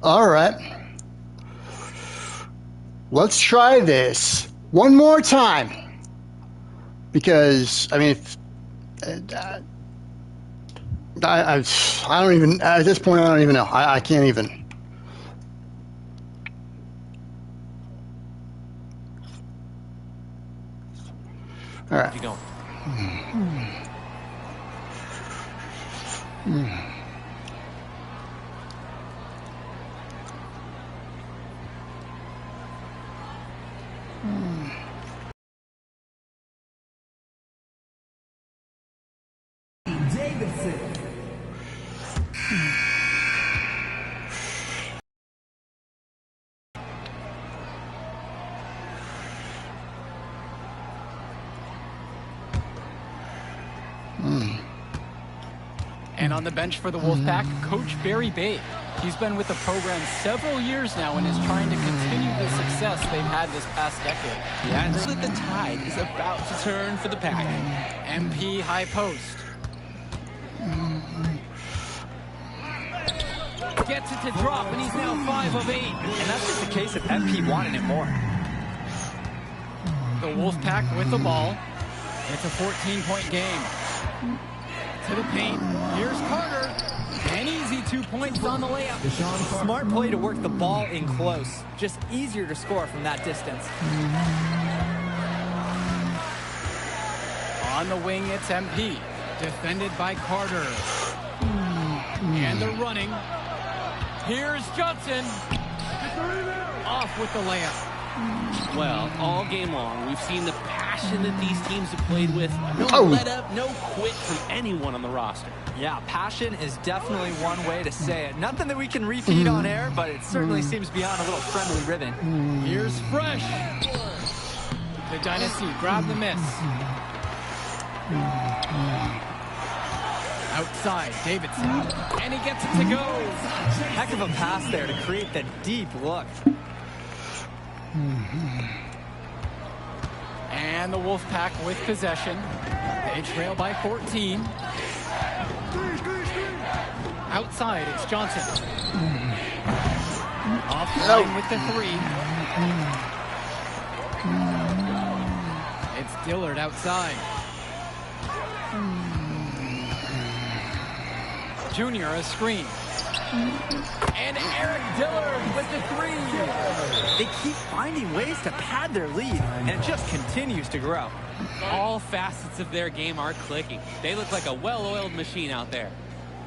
All right. Let's try this one more time. Because, I mean, if, I don't even, at this point, I don't even know. I can't even. All right. Keep going. And on the bench for the Wolfpack, Coach Barry Bay. He's been with the program several years now and is trying to continue the success they've had this past decade. Yeah, and the tide is about to turn for the Pack. MP high post. Gets it to drop, and he's now 5 of 8. And that's just a case of MP wanting it more. The Wolfpack with the ball. It's a 14-point game. To the paint. Here's Carter. An easy 2 points on the layup. Smart play to work the ball in close. Just easier to score from that distance. On the wing, it's MP. Defended by Carter. And they're running. Here's Johnson. Off with the layup. Well, all game long, we've seen the passion that these teams have played with. No let up, no quit from anyone on the roster. Yeah, passion is definitely one way to say it. Nothing that we can repeat on air, but it certainly seems beyond a little friendly ribbon. Here's Fresh. The Dynasty grab the miss. Outside, Davidson. And he gets it to go. Heck of a pass there to create that deep look. And the Wolfpack with possession. They trail by 14. Outside, it's Johnson. Offline with the 3. It's Dillard outside. Junior, a screen. And Eric Dillard with the 3. They keep finding ways to pad their lead, and it just continues to grow. All facets of their game are clicking. They look like a well-oiled machine out there.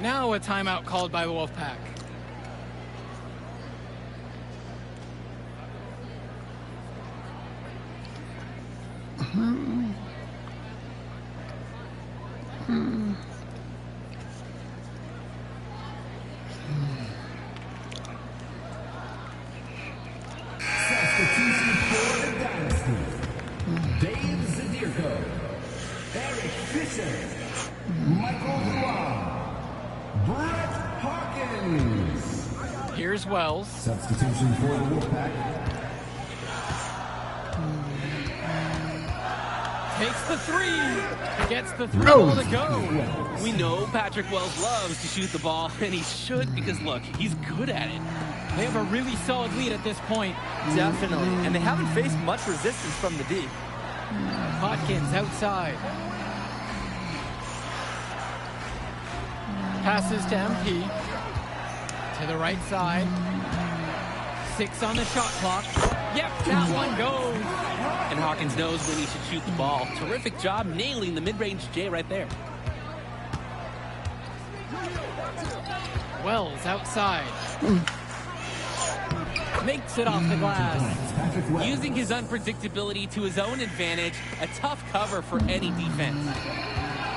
Now a timeout called by the Wolfpack. Here's Wells. Substitution for the Wolfpack. Takes the 3. Gets the 3 ball to go. We know Patrick Wells loves to shoot the ball, and he should because, look, he's good at it. They have a really solid lead at this point. Definitely. And they haven't faced much resistance from the D. Hawkins outside. Passes to MP. To the right side. 6 on the shot clock. Yep, that one goes. And Hawkins knows when he should shoot the ball. Terrific job nailing the mid-range J right there. Wells outside. Makes it off the glass. Using his unpredictability to his own advantage. A tough cover for any defense.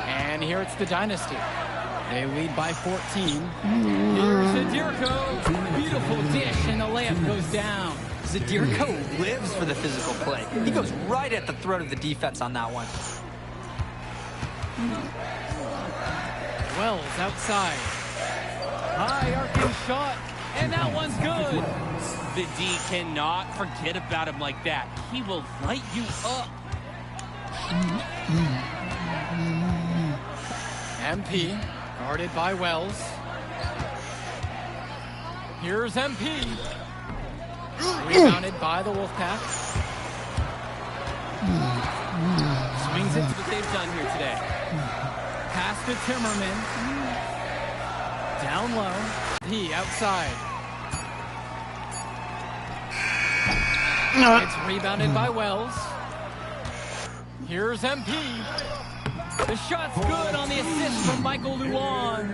And here it's the Dynasty. They lead by 14. Here's Zadirko. Beautiful dish, and the layup goes down. Zadirko lives for the physical play. He goes right at the throat of the defense on that one. Wells outside. High arcing shot, and that one's good. The D cannot forget about him like that. He will light you up. MP guarded by Wells. Here's MP. Rebounded by the Wolfpack. Swings it to What they've done here today. pass to Timmerman. Down low. He outside. It's rebounded by Wells. Here's MP. The shot's good on the assist from Michael Luan.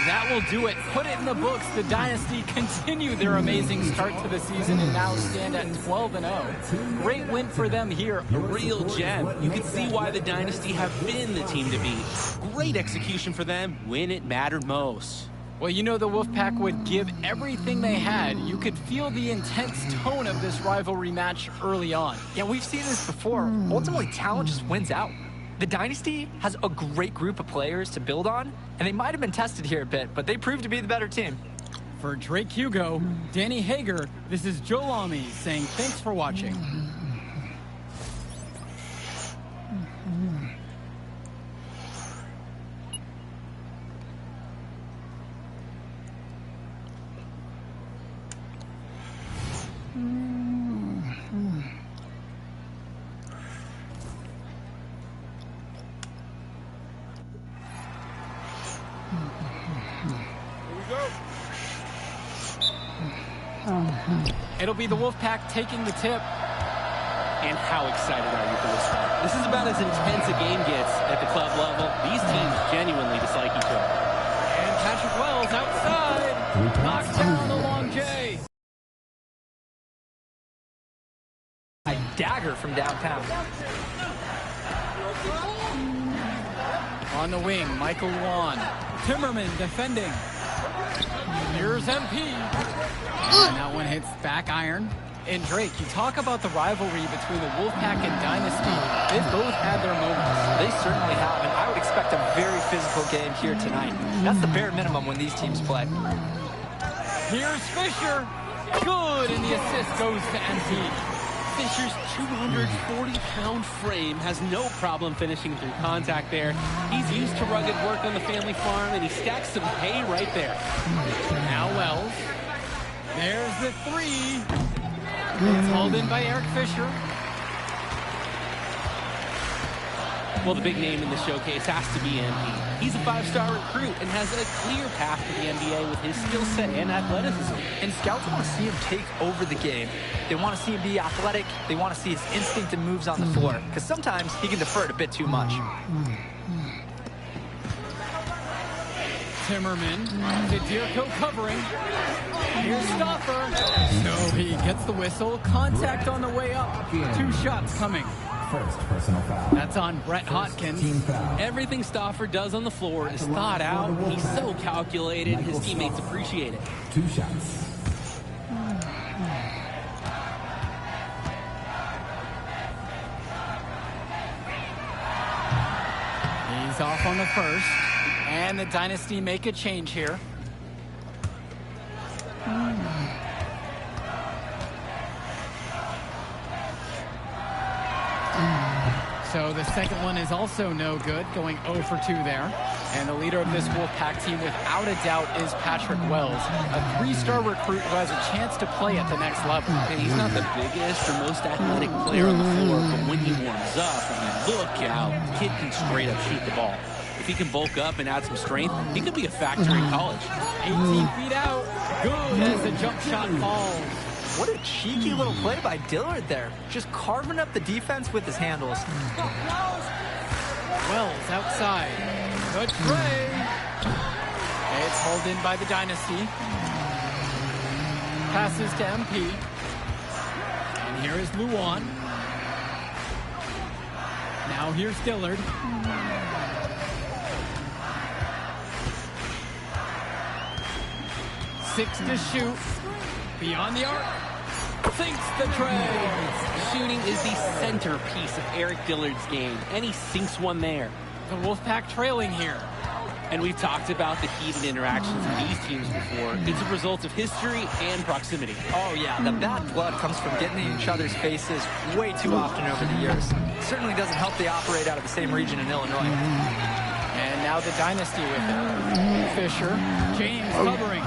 That will do it. Put it in the books. The Dynasty continue their amazing start to the season and now stand at 12-0. Great win for them here. A real gem. You can see why the Dynasty have been the team to beat. Great execution for them when it mattered most. Well, you know the Wolfpack would give everything they had. You could feel the intense tone of this rivalry match early on. Yeah, we've seen this before. Ultimately, talent just wins out. The Dynasty has a great group of players to build on, and they might have been tested here a bit, but they proved to be the better team. For Drake Hugo, Danny Hager, this is Joe Lamy saying thanks for watching. It'll be the Wolfpack taking the tip. And how excited are you for this one? This is about as intense a game gets at the club level. These teams genuinely dislike each other. And Patrick Wells outside. Knocks down the long J. A dagger from downtown. On the wing, Michael Luan. Timmerman defending. Here's MP. And that one hits back iron. And Drake, you talk about the rivalry between the Wolfpack and Dynasty. They've both had their moments. They certainly have, and I would expect a very physical game here tonight. That's the bare minimum when these teams play. Here's Fisher. Good, and the assist goes to MP. Fisher's 240-pound frame has no problem finishing through contact there. He's used to rugged work on the family farm, and he stacks some hay right there. Now Wells. There's the three. It's hauled in by Eric Fisher. Well, the big name in the showcase has to be MP. He's a five-star recruit and has a clear path to the NBA with his skill set and athleticism. And scouts want to see him take over the game. They want to see him be athletic. They want to see his instinct and moves on the floor. Because sometimes he can defer it a bit too much. Timmerman to Dierko covering. Here's Stoffer. So he gets the whistle. Contact on the way up. Two shots coming. First personal foul. That's on Brett Hotkins. Team foul. Everything Stoffer does on the floor is thought out. He's so calculated. His teammates appreciate it. 2 shots. He's off on the first. And the Dynasty make a change here. So the second one is also no good, going 0 for 2 there. And the leader of this Wolfpack team, without a doubt, is Patrick Wells, a 3-star recruit who has a chance to play at the next level. And he's not the biggest or most athletic player on the floor, but when he warms up, I mean, look out, the kid can straight up shoot the ball. If he can bulk up and add some strength, he could be a factor in college. 18 feet out, good as the jump shot falls. What a cheeky little play by Dillard there. Just carving up the defense with his handles. Wells outside. The tray. It's hauled in by the Dynasty. Passes to MP. And here is Luan. Now here's Dillard. 6 to shoot. Beyond the arc. Sinks the tray. Shooting is the centerpiece of Eric Dillard's game, and he sinks one there. The Wolfpack trailing here. And we've talked about the heated interactions of these teams before. It's a result of history and proximity. Oh, yeah. The bad blood comes from getting in each other's faces way too often over the years. It certainly doesn't help they operate out of the same region in Illinois. now the Dynasty with it. Fisher, James covering.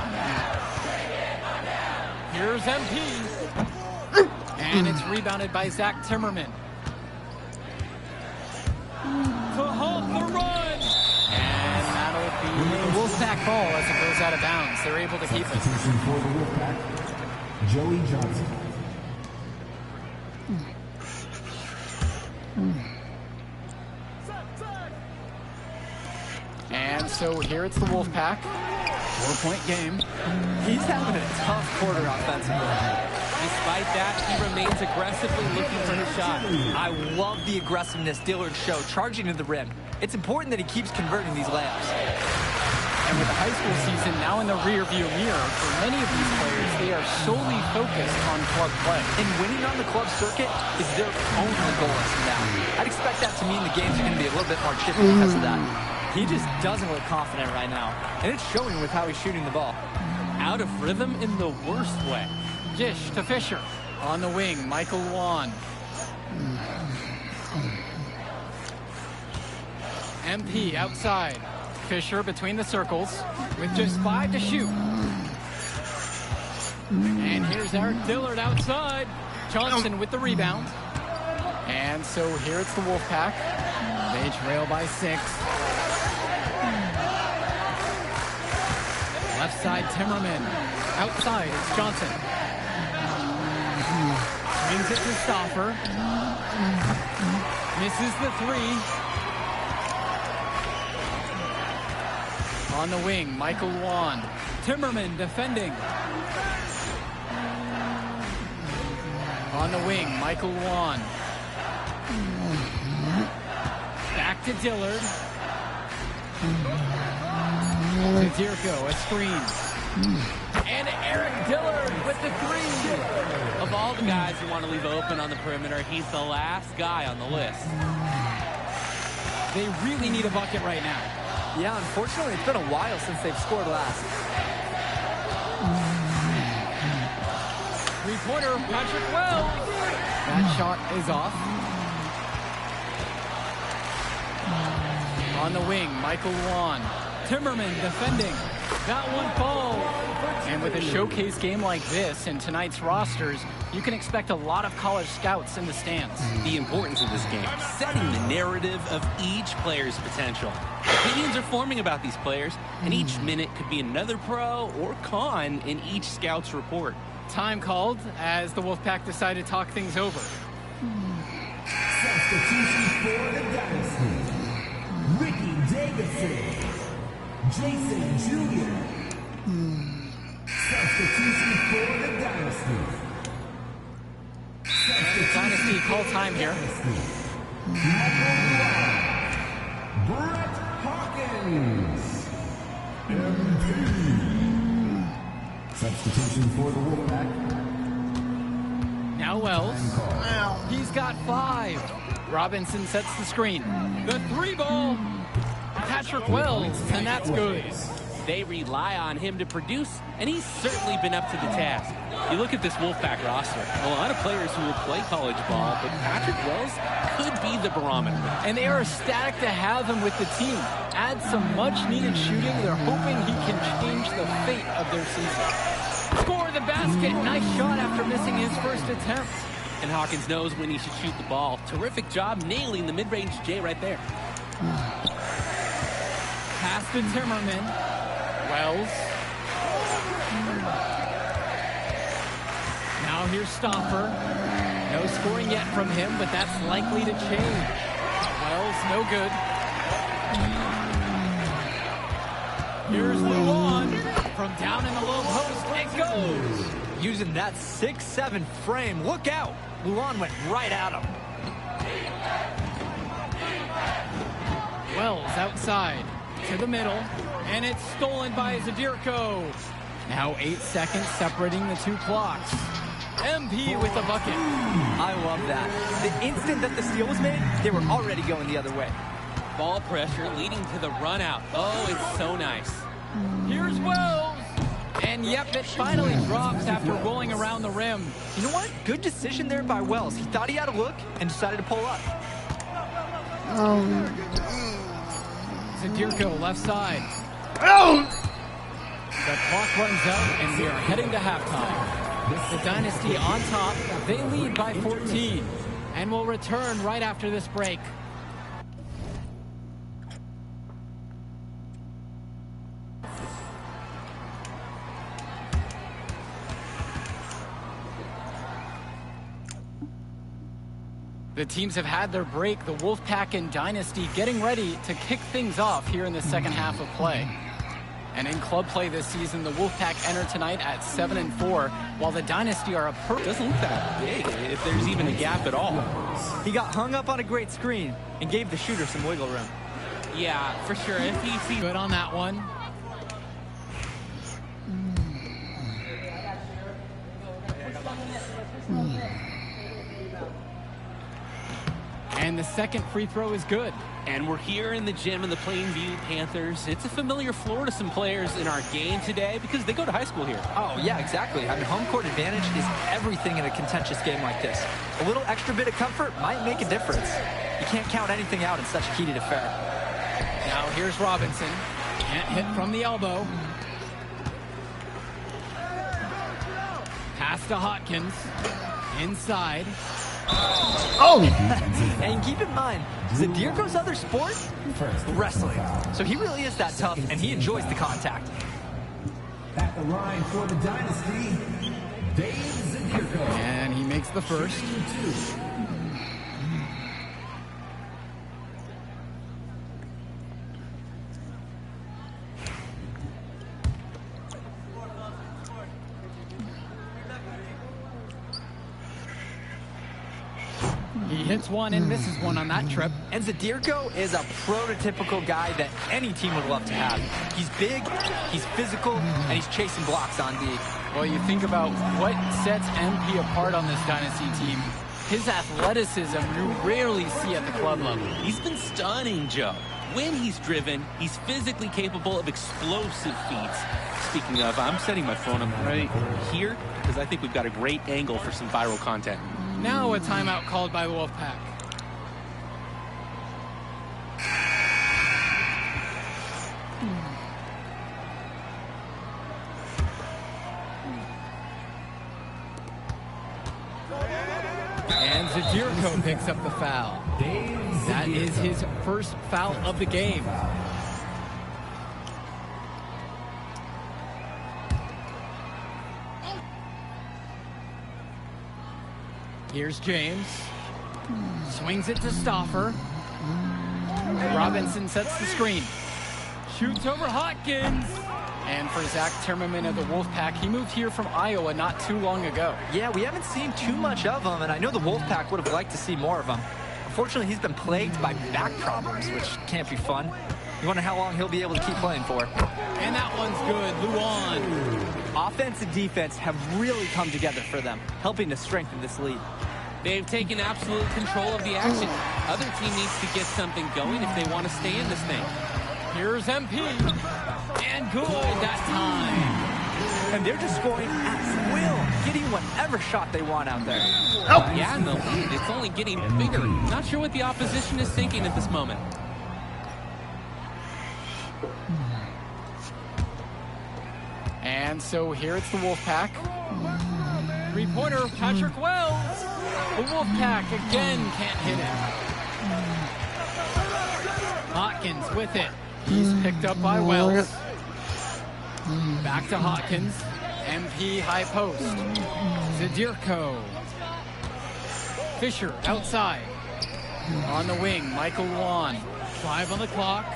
Here's MP. And it's rebounded by Zach Timmerman. To halt the run. And that'll be the Wolfpack ball as it goes out of bounds. They're able to keep it. Substitution for the Wolfpack, Joey Johnson. And so here it's the Wolfpack. 4-point game. He's having a tough quarter offensively. Despite that, he remains aggressively looking for his shot. I love the aggressiveness Dillard showed, charging to the rim. It's important that he keeps converting these layups. And with the high school season now in the rearview mirror, for many of these players, they are solely focused on club play. And winning on the club circuit is their only goal as of now. I'd expect that to mean the games are going to be a little bit more chippy because of that. He just doesn't look confident right now, and it's showing with how he's shooting the ball. Out of rhythm in the worst way. Dish to Fisher. On the wing, Michael Wan. MP outside. Fisher between the circles with just 5 to shoot. And here's Eric Dillard outside. Johnson with the rebound. And so here it's the Wolfpack. They trail by 6. Left side, Timmerman. Outside, it's Johnson. Swings it to Stauffer. Misses the 3. On the wing, Michael Wan. Timmerman defending. On the wing, Michael Wan. Back to Dillard. To Dierko, a screen. And Eric Dillard with the 3. Of all the guys you want to leave open on the perimeter, he's the last guy on the list. They really need a bucket right now. Yeah, unfortunately, it's been a while since they've scored last. 3-pointer, Patrick Wells. That shot is off. On the wing, Michael Wan. Timmerman defending. That one falls. And with a showcase game like this in tonight's rosters, you can expect a lot of college scouts in the stands. The importance of this game, setting the narrative of each player's potential. Opinions are forming about these players, and each minute could be another pro or con in each scout's report. Time called as the Wolfpack decide to talk things over. Substitution for the Dynasty, Ricky Davidson, Jason Jr. Substitution for the Dynasty. Dynasty call time here. Brett Hawkins. MP. Substitution for the Wolfpack. Now Wells. He's got 5. Robinson sets the screen. The 3 ball. Patrick Wells, and that's good. They rely on him to produce, and he's certainly been up to the task. You look at this Wolfpack roster, a lot of players who will play college ball, but Patrick Wells could be the barometer. And they are ecstatic to have him with the team. Add some much-needed shooting. They're hoping he can change the fate of their season. Score the basket. Nice shot after missing his first attempt. And Hawkins knows when he should shoot the ball. Terrific job nailing the mid-range J right there. Pass to Timmerman. Wells. Now here's Stauffer. No scoring yet from him, but that's likely to change. Wells, no good. Here's Luan. From down in the low post, it goes. Using that 6'7" frame. Look out. Luan went right at him. Wells outside to the middle, and it's stolen by Zadirko. Now 8 seconds separating the 2 clocks. MP with the bucket. I love that. The instant that the steal was made, they were already going the other way. Ball pressure leading to the run out. Oh, it's so nice. Here's Wells. And yep, it finally drops after rolling around the rim. You know what? Good decision there by Wells. He thought he had a look and decided to pull up. Zadirko, left side. Oh! The clock runs out, and we are heading to halftime. The Dynasty on top. They lead by 14. And will return right after this break. The teams have had their break. The Wolfpack and Dynasty getting ready to kick things off here in the second half of play. And in club play this season, the Wolfpack enter tonight at 7-4, while the Dynasty are a Doesn't look that big, if there's even a gap at all. He got hung up on a great screen and gave the shooter some wiggle room. Yeah, for sure. If he sees good on that one. And the second free throw is good. And we're here in the gym in the Plainview Panthers. It's a familiar floor to some players in our game today because they go to high school here. Oh, yeah, exactly. I mean, home court advantage is everything in a contentious game like this. A little extra bit of comfort might make a difference. You can't count anything out in such a heated affair. Now here's Robinson. Can't hit from the elbow. Pass to Hotkins. Inside. Oh! And keep in mind, Zadirko's other sport? Wrestling. So he really is that tough, and he enjoys the contact. At the line for the Dynasty, Dave Zadirko. And he makes the first. He hits one and misses one on that trip. And Zadirko is a prototypical guy that any team would love to have. He's big, he's physical, and he's chasing blocks on D. Well, you think about what sets MP apart on this Dynasty team. His athleticism you rarely see at the club level. He's been stunning, Joe. When he's driven, he's physically capable of explosive feats. Speaking of, I'm setting my phone up right here because I think we've got a great angle for some viral content. Now a timeout called by the Wolfpack. And Zadirko picks up the foul. That is his first foul of the game. Here's James. Swings it to Stauffer. Robinson sets the screen. Shoots over Hotkins. And for Zach Timmerman of the Wolfpack, he moved here from Iowa not too long ago. Yeah, we haven't seen too much of him, and I know the Wolfpack would have liked to see more of him. Unfortunately, he's been plagued by back problems, which can't be fun. You wonder how long he'll be able to keep playing for. And that one's good. Luan. Offense and defense have really come together for them, helping to strengthen this lead. They've taken absolute control of the action. Other team needs to get something going if they want to stay in this thing. Here's MP. And good that time. And they're just scoring at will, getting whatever shot they want out there. Oh! Yeah, and the lead, it's only getting bigger. Not sure what the opposition is thinking at this moment. And so here it's the Wolfpack. Three-pointer, Patrick Wells. The Wolfpack again can't hit it. Hotkins with it. He's picked up by Wells. Back to Hotkins. MP high post. Zadirko. Fisher outside. On the wing, Michael Luan. 5 on the clock.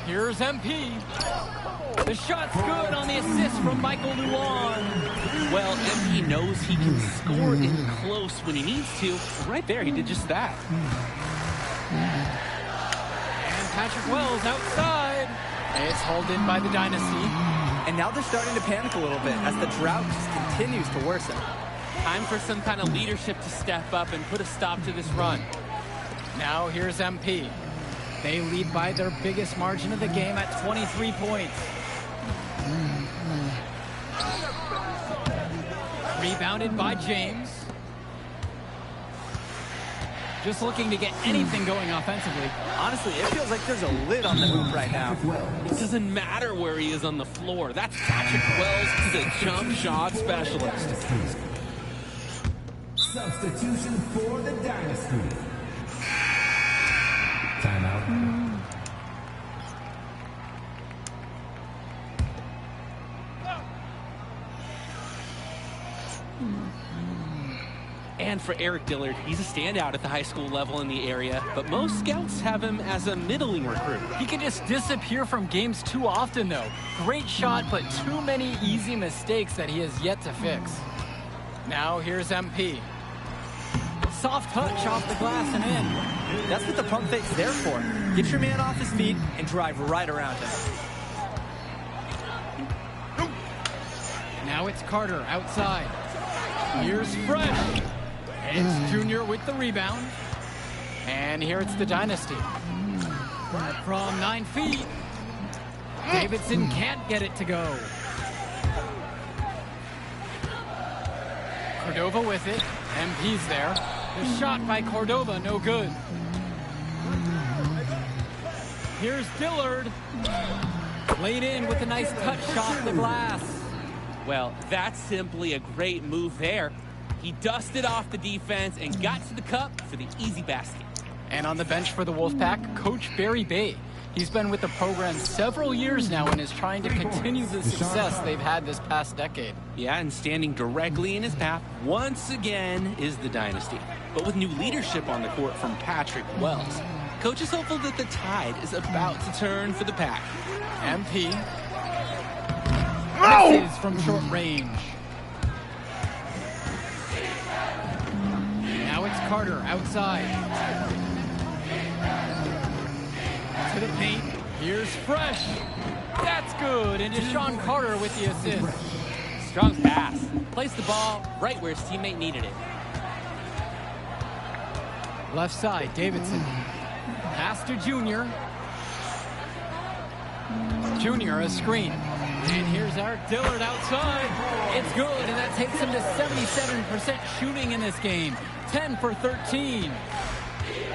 Here's MP. The shot's good on the assist from Michael Luan. Well, MP knows he can score in close when he needs to. Right there, he did just that. And Patrick Wells outside. It's hauled in by the Dynasty. And now they're starting to panic a little bit as the drought just continues to worsen. Time for some kind of leadership to step up and put a stop to this run. Now here's MP. They lead by their biggest margin of the game at 23 points. Rebounded by James. just looking to get anything going offensively. Honestly, it feels like there's a lid on the hoop right now. It doesn't matter where he is on the floor. That's Patrick Wells, the jump shot specialist. Substitution for the Dynasty. Timeout. And for Eric Dillard, he's a standout at the high school level in the area, but most scouts have him as a middling recruit. He can just disappear from games too often, though. Great shot, but too many easy mistakes that he has yet to fix. Now here's MP. Soft touch off the glass and in. That's what the pump fake's there for. Get your man off his feet and drive right around him. Now it's Carter outside. Here's Fresh. It's Junior with the rebound. And here it's the Dynasty. From 9 feet. Davidson can't get it to go. Cordova with it. MP's there. The shot by Cordova, no good. Here's Dillard. Laid in with a nice touch shot the glass. Well, that's simply a great move there. He dusted off the defense and got to the cup for the easy basket. And on the bench for the Wolfpack, Coach Barry Bay. He's been with the program several years now and is trying to continue the success they've had this past decade. Yeah, and standing directly in his path once again is the Dynasty. But with new leadership on the court from Patrick Wells, Coach is hopeful that the tide is about to turn for the Pack. MP. Misses from short range. Now it's Carter outside. To the paint. Here's Fresh. That's good. And Deshaun Carter with the assist. Strong pass. Placed the ball right where his teammate needed it. Left side, Davidson. Pass to Junior. Junior, a screen. And here's Eric Dillard outside. It's good, and that takes him to 77% shooting in this game. 10 for 13.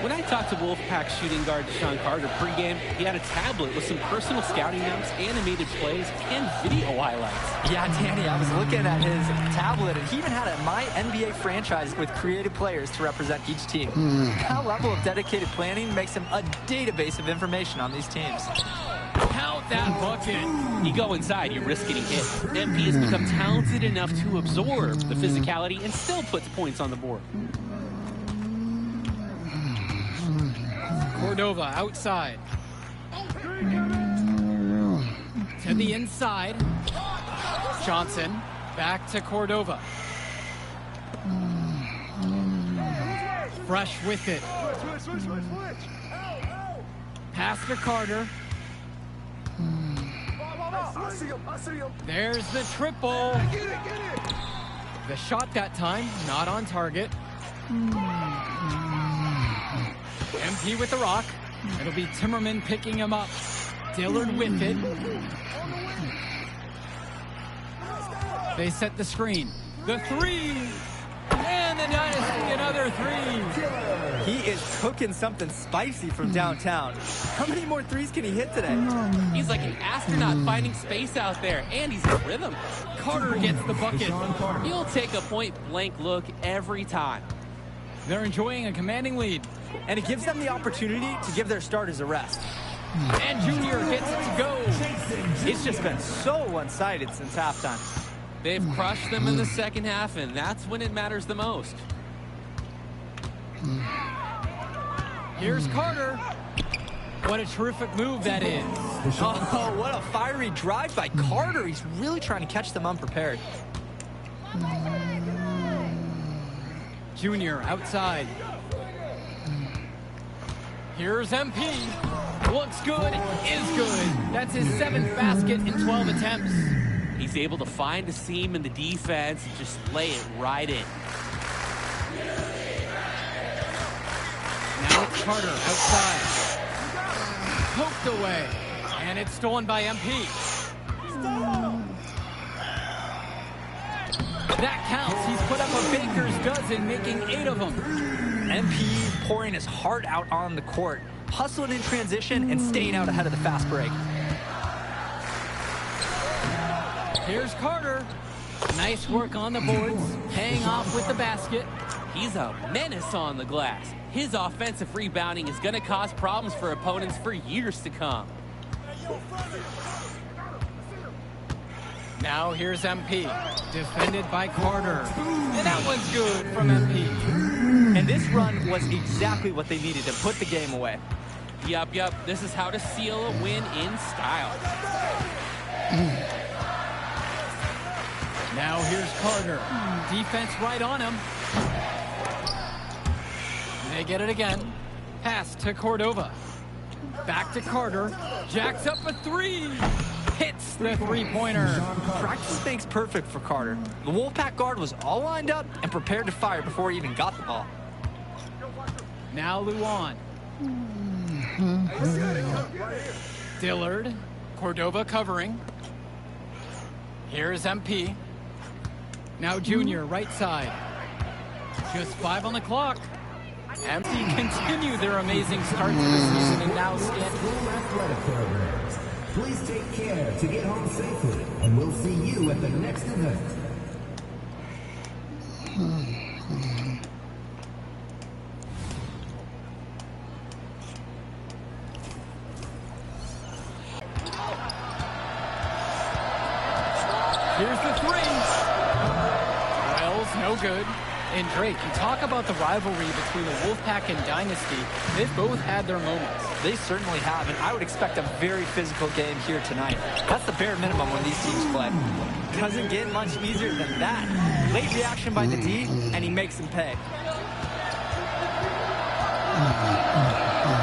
When I talked to Wolfpack shooting guard Deshaun Carter pregame, he had a tablet with some personal scouting notes, animated plays, and video highlights. Yeah, Danny, I was looking at his tablet, and he even had a My NBA franchise with creative players to represent each team. That level of dedicated planning makes him a database of information on these teams. Count that bucket. You go inside, you risk getting hit. MP has become talented enough to absorb the physicality and still puts points on the board. Cordova outside. To the inside. Johnson back to Cordova. Fresh with it. Pass to Carter. There's the triple. The shot that time, not on target. MP with the rock. It'll be Timmerman picking him up. Dillard with it. They set the screen. The three. And the Dynasty, another three. He is cooking something spicy from downtown. How many more threes can he hit today? He's like an astronaut finding space out there, and he's in rhythm. Carter gets the bucket. He'll take a point-blank look every time. They're enjoying a commanding lead. And it gives them the opportunity to give their starters a rest. And Junior gets it to go. It's just been so one-sided since halftime. They've crushed them in the second half, and that's when it matters the most. Here's Carter. What a terrific move that is. Oh, what a fiery drive by Carter. He's really trying to catch them unprepared. Junior outside. Here's MP. Looks good, is good. That's his 7th basket in 12 attempts. He's able to find a seam in the defense and just lay it right in. Now it's Carter outside. Poked away. And it's stolen by MP. That counts. He's put up a baker's dozen, making 8 of them. MP pouring his heart out on the court, hustling in transition and staying out ahead of the fast break. Here's Carter. Nice work on the boards, paying off with the basket. He's a menace on the glass. His offensive rebounding is going to cause problems for opponents for years to come. Now here's MP, defended by Carter. And that one's good from MP. And this run was exactly what they needed to put the game away. Yup. This is how to seal a win in style. Now here's Carter. Defense right on him. They get it again. Pass to Cordova. Back to Carter. Jacks up a three. Hits the three-pointer. Practice makes perfect for Carter. The Wolfpack guard was all lined up and prepared to fire before he even got the ball. Now Luan. Dillard. Cordova covering. Here's MP. Now Junior, right side. Just 5 on the clock. MP continue their amazing start to the season and now stand. Athletic programs. Please take care to get home safely, and we'll see you at the next event. Here's the three. Wells, no good. And Drake, you talk about the rivalry between the Wolfpack and Dynasty. They've both had their moments. They certainly have, and I would expect a very physical game here tonight. That's the bare minimum when these teams play. Doesn't get much easier than that. Late reaction by the D, and he makes them pay.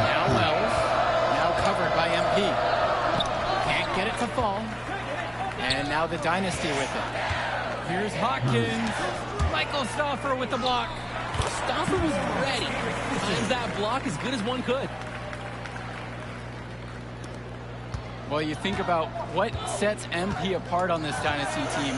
Now Wells, now covered by MP. Can't get it to fall. And now the Dynasty with it. Here's Hawkins. Michael Stauffer with the block. Stauffer was ready. Times that block as good as one could. Well, you think about what sets MP apart on this Dynasty team.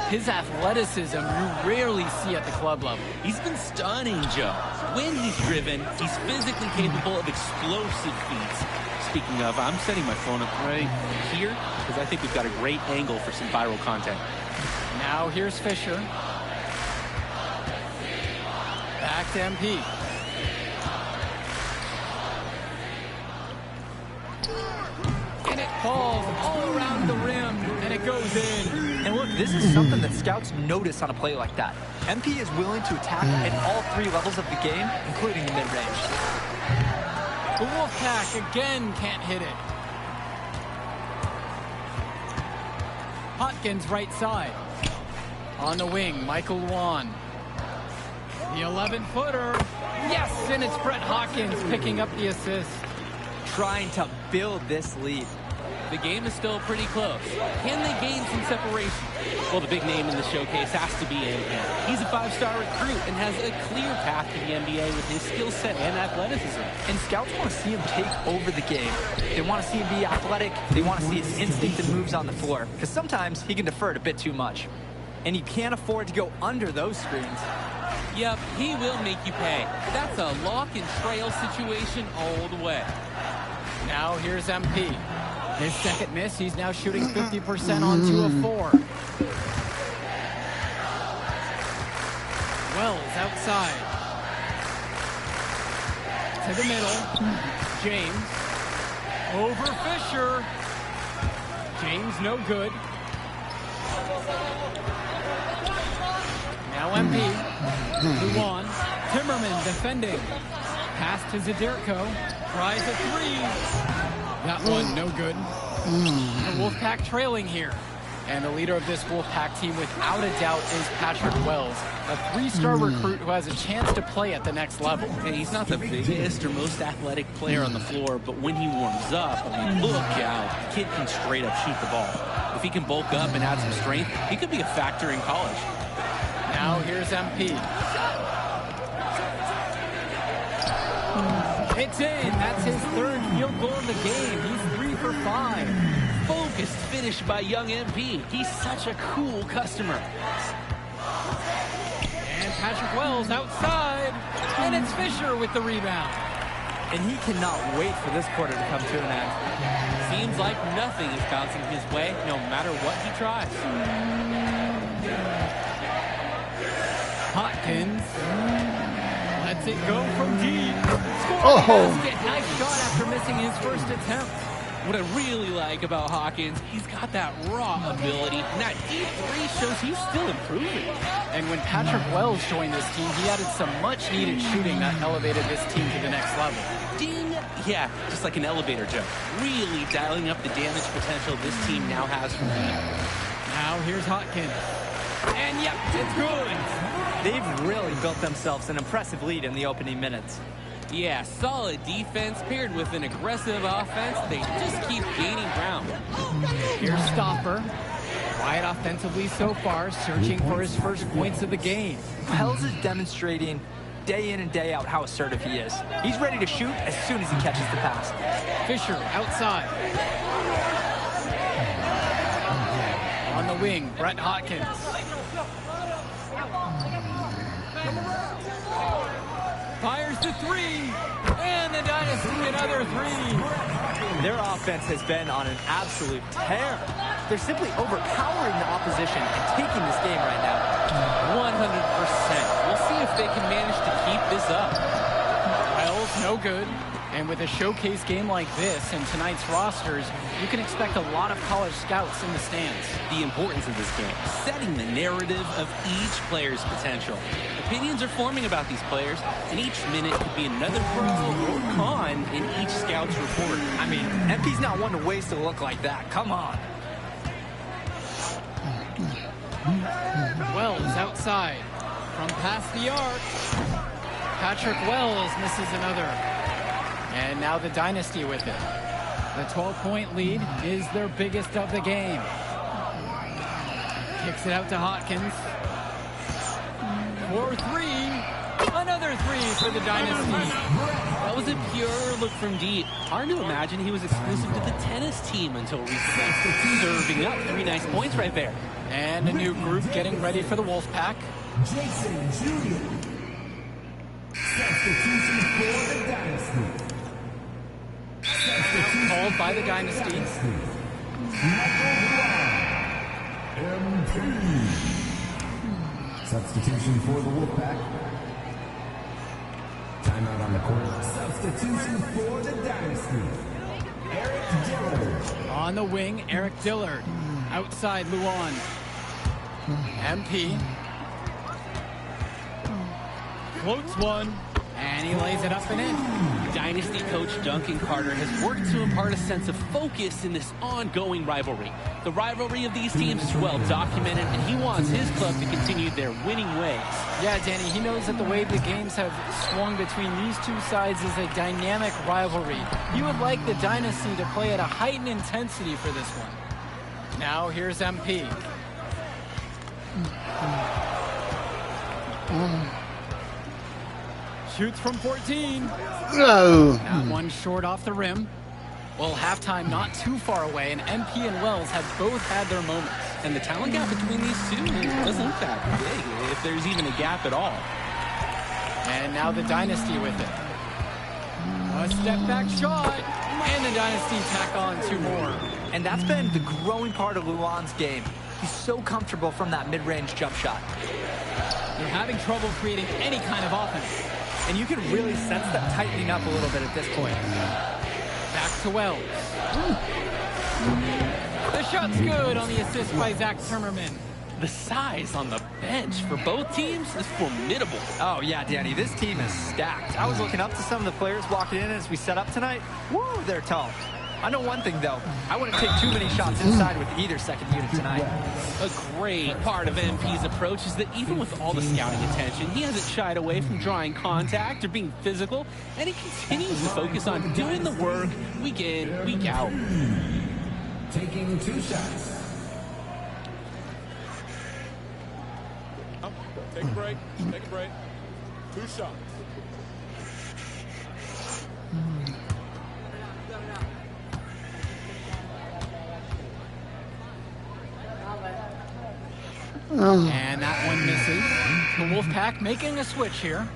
His athleticism you rarely see at the club level. He's been stunning, Joe. When he's driven, he's physically capable of explosive feats. Speaking of, I'm setting my phone up right here because I think we've got a great angle for some viral content. Now here's Fisher. Back to MP. And it falls all around the rim, and it goes in. And look, this is something that scouts notice on a play like that. MP is willing to attack at all 3 levels of the game, including the mid-range. The Wolfpack again can't hit it. Hopkins right side. On the wing, Michael Luan. The 11-footer. Yes, and it's Brett Hawkins picking up the assist. Trying to build this lead. The game is still pretty close. Can they gain some separation? Well, the big name in the showcase has to be MP. He's a 5-star recruit and has a clear path to the NBA with his skill set and athleticism. And scouts want to see him take over the game. They want to see him be athletic. They want to see his instinct and moves on the floor. Because sometimes he can defer it a bit too much. And he can't afford to go under those screens. Yep, he will make you pay. That's a lock and trail situation all the way. Now here's MP. His second miss, he's now shooting 50% on 2 of 4. Wells outside. To the middle. James. Over Fisher. James no good. Now MP. Luan. Timmerman defending. Pass to Zadirko. Tries a 3. That one no good. The Wolfpack trailing here. And the leader of this Wolfpack team, without a doubt, is Patrick Wells, a 3-star recruit who has a chance to play at the next level. Hey, he's not the biggest or most athletic player on the floor, but when he warms up, I mean, look out. The kid can straight up shoot the ball. If he can bulk up and add some strength, he could be a factor in college. Now here's MP. It's in. That's his 3rd field goal of the game. He's 3 for 5. Focused finish by young MP. He's such a cool customer. And Patrick Wells outside. And it's Fisher with the rebound. And he cannot wait for this quarter to come to an end. Seems like nothing is bouncing his way, no matter what he tries. Hawkins lets it go from deep. Scoring Oh. basket. Nice shot after missing his first attempt. What I really like about Hawkins, he's got that raw ability, and that deep three shows he's still improving. And when Patrick Wells joined this team, he added some much-needed shooting that elevated this team to the next level. Ding! Yeah, just like an elevator joke. Really dialing up the damage potential this team now has from deep. Now here's Hawkins. And yep, it's good. They've really built themselves an impressive lead in the opening minutes. Yeah, solid defense paired with an aggressive offense. They just keep gaining ground. Here's Stopper. Quiet offensively so far, searching for his first points of the game. Wells is demonstrating day in and day out how assertive he is. He's ready to shoot as soon as he catches the pass. Fisher outside. On the wing, Brett Hawkins. Fires the three, and the Dynasty another three. Their offense has been on an absolute tear. They're simply overpowering the opposition and taking this game right now. 100%. We'll see if they can manage to keep this up. Wells, no good. And with a showcase game like this and tonight's rosters, you can expect a lot of college scouts in the stands. The importance of this game, setting the narrative of each player's potential. Opinions are forming about these players, and each minute could be another pro or con in each scout's report. I mean, MP's not one to waste a look like that. Come on. Wells outside from past the arc. Patrick Wells misses another. And now the Dynasty with it. The 12-point lead is their biggest of the game. Kicks it out to Hawkins. For three. Another three for the Dynasty. That was a pure look from deep. Hard to imagine he was exclusive to the tennis team until recently. Serving up 3 nice points right there. And a new group getting ready for the Wolfpack. Jason Jr. Substitution for the Dynasty. Called by the Dynasty. MP. Substitution for the Wolfpack. Timeout on the court. Substitution for the Dynasty. Eric Dillard. On the wing, Eric Dillard. Outside, Luan. MP. Floats one. And he lays it up and in. Dynasty coach Duncan Carter has worked to impart a sense of focus in this ongoing rivalry. The rivalry of these teams is well documented, and he wants his club to continue their winning ways. Yeah, Danny, he knows that the way the games have swung between these two sides is a dynamic rivalry. He would like the Dynasty to play at a heightened intensity for this one. Now, here's MP. Shoots from 14. No. Not one short off the rim. Well, halftime not too far away, and MP and Wells have both had their moments. And the talent gap between these two doesn't look that big, if there's even a gap at all. And now the Dynasty with it. A step back shot, and the Dynasty tack on 2 more. And that's been the growing part of Luan's game. He's so comfortable from that mid-range jump shot. They're having trouble creating any kind of offense. And you can really sense that tightening up a little bit at this point. Back to Wells. The shot's good on the assist by Zach Zimmerman. The size on the bench for both teams is formidable. Oh, yeah, Danny, this team is stacked. I was looking up to some of the players walking in as we set up tonight. Woo, they're tall. I know one thing, though. I wouldn't take too many shots inside with either second unit tonight. A great part of MP's approach is that even with all the scouting attention, he hasn't shied away from drawing contact or being physical, and he continues to focus on doing the work week in, week out. Taking 2 shots. Take a break. Take a break. 2 shots. And that one misses. The Wolfpack making a switch here.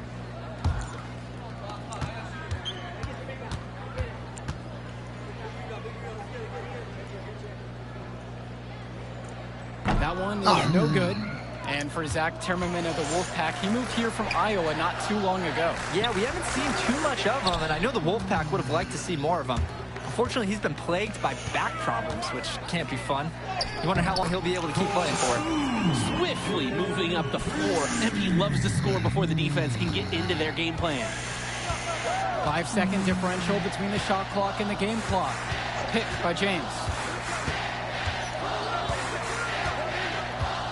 That one is no good. And for Zach Timmerman of the Wolfpack, he moved here from Iowa not too long ago. Yeah, we haven't seen too much of him, and I know the Wolfpack would have liked to see more of him. Unfortunately, he's been plagued by back problems, which can't be fun. You wonder how long he'll be able to keep playing for. Swiftly moving up the floor. MP loves to score before the defense can get into their game plan. 5-second differential between the shot clock and the game clock. Picked by James.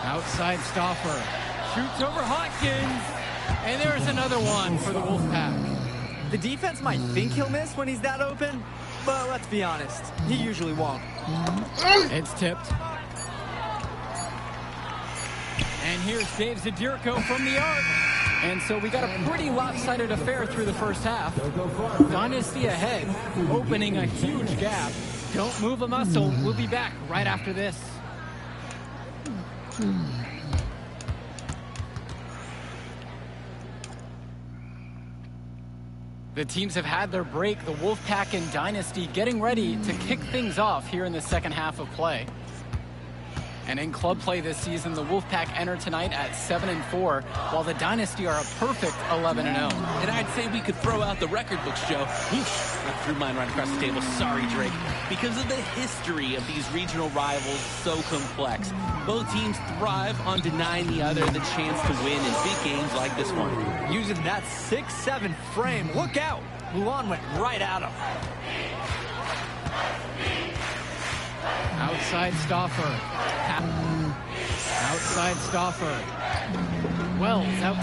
Outside Stauffer. Shoots over Hopkins. And there's another one for the Wolfpack. The defense might think he'll miss when he's that open, but let's be honest, he usually won't. It's tipped. And here's Dave Zadirko from the arc. And so we got a pretty lopsided affair through the first half. Dynasty ahead, opening a huge gap. Don't move a muscle. We'll be back right after this. The teams have had their break. The Wolfpack and Dynasty getting ready to kick things off here in the second half of play. And in club play this season, the Wolfpack enter tonight at 7-4, while the Dynasty are a perfect 11-0. And I'd say we could throw out the record books, Joe. Oof, I threw mine right across the table. Sorry, Drake. Because of the history of these regional rivals, so complex. Both teams thrive on denying the other the chance to win in big games like this one. Using that 6-7 frame, look out! Luan went right at him. Outside Stauffer. Outside Stauffer. Wells out.